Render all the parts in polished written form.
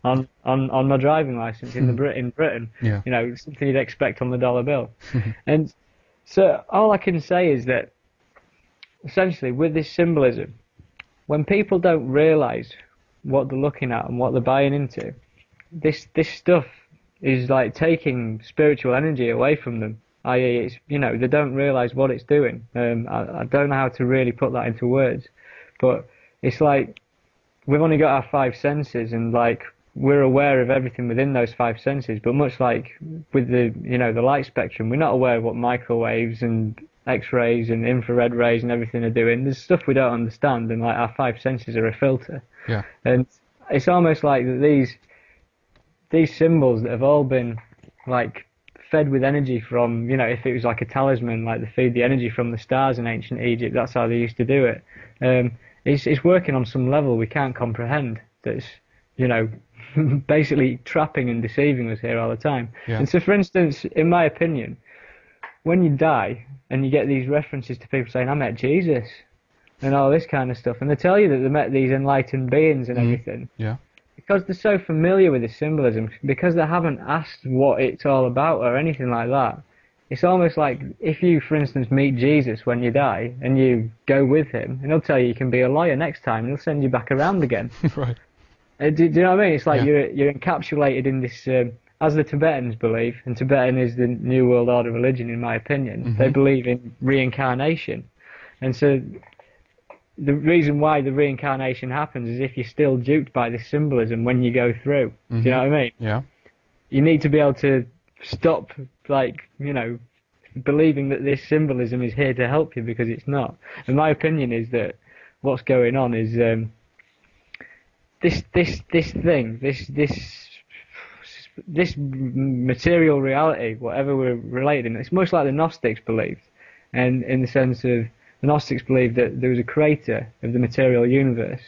on my driving license in Britain. Yeah. You know, something you'd expect on the dollar bill. And so all I can say is that essentially with this symbolism, when people don't realise what they're looking at and what they're buying into, this stuff is like taking spiritual energy away from them. I.e., it's, you know, they don't realise what it's doing. I don't know how to really put that into words, but it's like we've only got our five senses, and like we're aware of everything within those five senses. But much like with the, you know, the light spectrum, we're not aware of what microwaves and X-rays and infrared rays and everything are doing. There's stuff we don't understand, and like our five senses are a filter. Yeah. And it's almost like that these symbols that have all been like fed with energy from, you know, if it was like a talisman, like they feed the energy from the stars in ancient Egypt, that's how they used to do it. It's working on some level we can't comprehend. That's, you know, basically trapping and deceiving us here all the time. Yeah. And so, for instance, in my opinion, when you die and you get these references to people saying, I met Jesus and all this kind of stuff, and they tell you that they met these enlightened beings and everything, Yeah. because they're so familiar with the symbolism, because they haven't asked what it's all about or anything like that. It's almost like if you, for instance, meet Jesus when you die and you go with him, and he'll tell you can be a lawyer next time, and he'll send you back around again. Right. Do you know what I mean? It's like Yeah. you're encapsulated in this, as the Tibetans believe, and Tibetan is the New World Order religion, in my opinion. They believe in reincarnation, and so the reason why the reincarnation happens is if you're still duped by this symbolism when you go through. Do you know what I mean? Yeah. You need to be able to stop, like, you know, believing that this symbolism is here to help you, because it's not. And my opinion is that what's going on is this material reality, whatever we're related in, it's much like the Gnostics believed, and in the sense of the Gnostics believed that there was a creator of the material universe,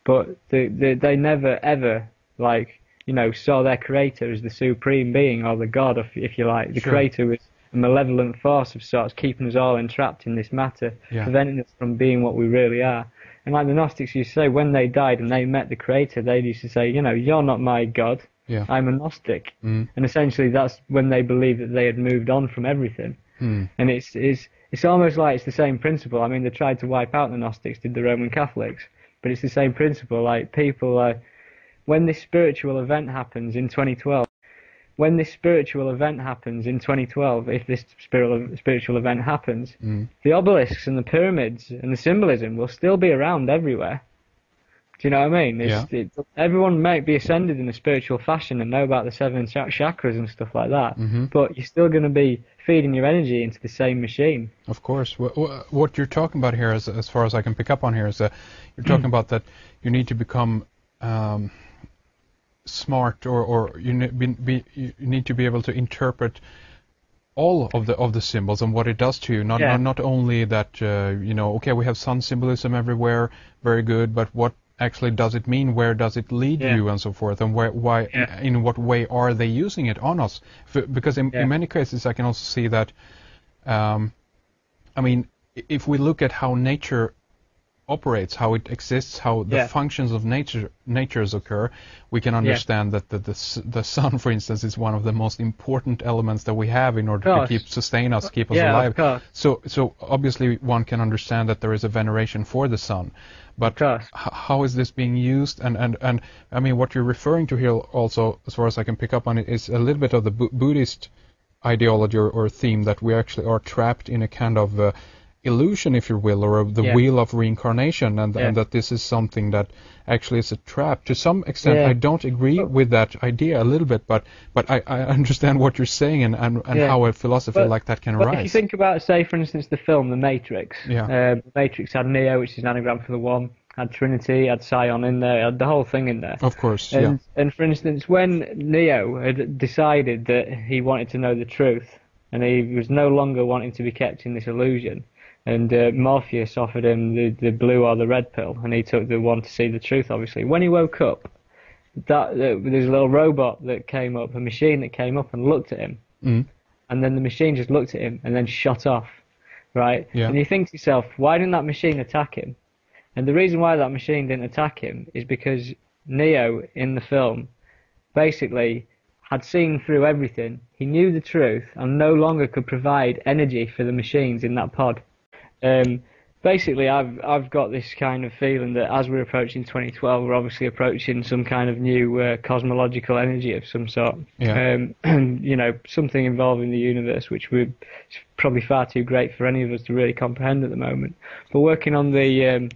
but they never ever, like, you know, saw their creator as the supreme being or the god, if you like. The Sure. creator was a malevolent force of sorts, keeping us all entrapped in this matter, Yeah. preventing us from being what we really are. And like the Gnostics used to say, when they died and they met the creator, they used to say, you know, you're not my god, Yeah. I'm a Gnostic. And essentially that's when they believed that they had moved on from everything. And it's almost like it's the same principle. I mean, they tried to wipe out the Gnostics, did the Roman Catholics, but it's the same principle. Like, people, when this spiritual event happens in 2012, if this spiritual event happens, the obelisks and the pyramids and the symbolism will still be around everywhere. Do you know what I mean? Everyone might be ascended in a spiritual fashion and know about the seven chakras and stuff like that, but you're still going to be feeding your energy into the same machine. Of course. What you're talking about here, as far as I can pick up on here, is that you're talking about that you need to become smart, or you need to be able to interpret all of the symbols and what it does to you. Not only that, you know, okay, we have sun symbolism everywhere, very good, but what actually does it mean? Where does it lead you, and so forth? And why, in what way are they using it on us? Because in many cases, I can also see that. I mean, if we look at how nature operates, how it exists, how the functions of natures occur, we can understand that the sun, for instance, is one of the most important elements that we have in order to sustain us, keep us alive. So obviously one can understand that there is a veneration for the sun, but how is this being used? And I mean, what you're referring to here also, as far as I can pick up on it, is a little bit of the Buddhist ideology or theme, that we actually are trapped in a kind of illusion, if you will, or the wheel of reincarnation, and that this is something that actually is a trap. To some extent, I don't agree with that idea a little bit, but I understand what you're saying, and how a philosophy like that can arise. If you think about, say, for instance, the film The Matrix. The Matrix had Neo, which is an anagram for the One, had Trinity, had Sion in there, had the whole thing in there. Of course, And for instance, when Neo had decided that he wanted to know the truth, and he was no longer wanting to be kept in this illusion, and Morpheus offered him the blue or the red pill, and he took the one to see the truth, obviously. When he woke up, there's a little robot that came up, a machine that came up and looked at him. And then the machine just looked at him and then shot off, right? And you think to yourself, why didn't that machine attack him? And the reason why that machine didn't attack him is because Neo in the film basically had seen through everything. He knew the truth and no longer could provide energy for the machines in that pod. Basically, I've got this kind of feeling that as we're approaching 2012, we're obviously approaching some kind of new cosmological energy of some sort. Yeah. You know, something involving the universe, which is probably far too great for any of us to really comprehend at the moment. But working on the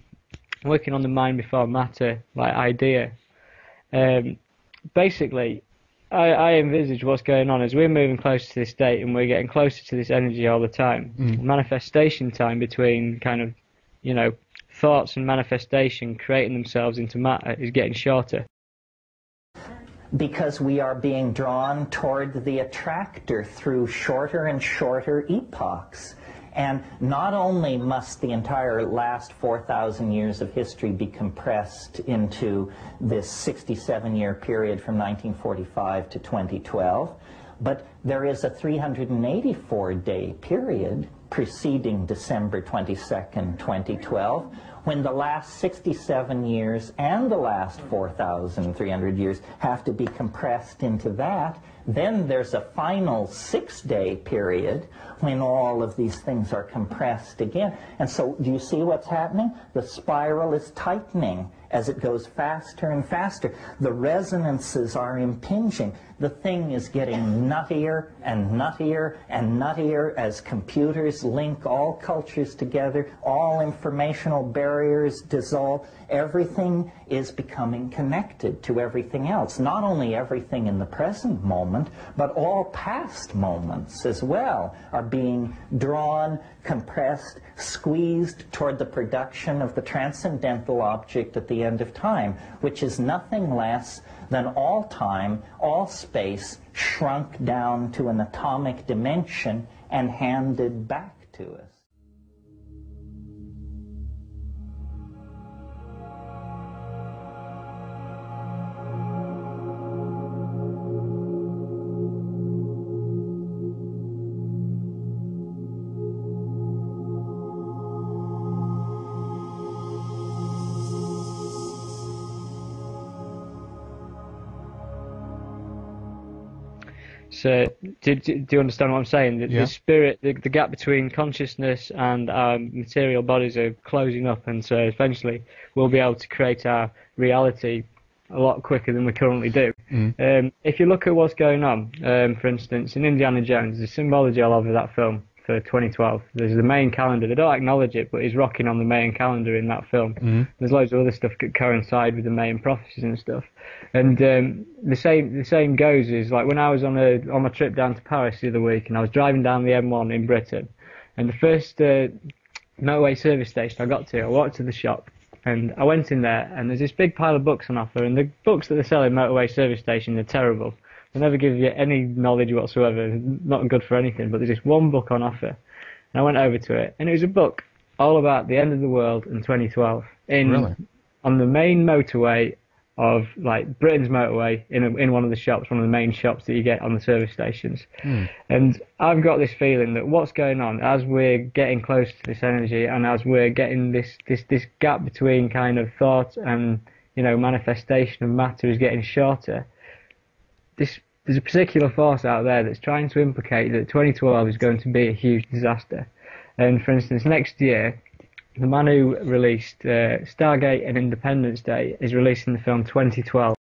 mind before matter like idea, basically, I envisage what's going on as we're moving closer to this state and we're getting closer to this energy all the time. Manifestation time between kind of, you know, thoughts and manifestation creating themselves into matter is getting shorter. Because we are being drawn toward the attractor through shorter and shorter epochs. And not only must the entire last 4,000 years of history be compressed into this 67-year period from 1945 to 2012, but there is a 384-day period preceding December 22nd, 2012, when the last 67 years and the last 4,300 years have to be compressed into that. Then there's a final 6-day period when all of these things are compressed again. And so do you see what's happening? The spiral is tightening as it goes faster and faster. The resonances are impinging. The thing is getting nuttier and nuttier and nuttier as computers link all cultures together, all informational barriers dissolve. Everything is becoming connected to everything else. Not only everything in the present moment, but all past moments as well are being drawn, compressed, squeezed toward the production of the transcendental object at the end of time, which is nothing less than all time, all space, shrunk down to an atomic dimension and handed back to us. So, do you understand what I'm saying? The spirit, the gap between consciousness and our material bodies are closing up, and so eventually we'll be able to create our reality a lot quicker than we currently do. If you look at what's going on, for instance, in Indiana Jones, there's symbology all over that film for 2012. There's the main calendar. They don't acknowledge it, but he's rocking on the main calendar in that film. There's loads of other stuff that coincide with the main prophecies and stuff. And the same goes is like when I was on my trip down to Paris the other week, and I was driving down the M1 in Britain, and the first motorway service station I got to, I walked to the shop, and I went in there, and there's this big pile of books on offer, and the books that they sell in motorway service station are terrible. They never give you any knowledge whatsoever, not good for anything, but there's this one book on offer. And I went over to it, and it was a book all about the end of the world in 2012 on the main motorway of like Britain's motorway in one of the shops, one of the main shops that you get on the service stations. And I've got this feeling that what's going on as we're getting close to this energy, and as we're getting this gap between kind of thought and, you know, manifestation of matter is getting shorter. There's a particular force out there that's trying to implicate that 2012 is going to be a huge disaster. And for instance, next year, the man who released Stargate and Independence Day is releasing the film 2012.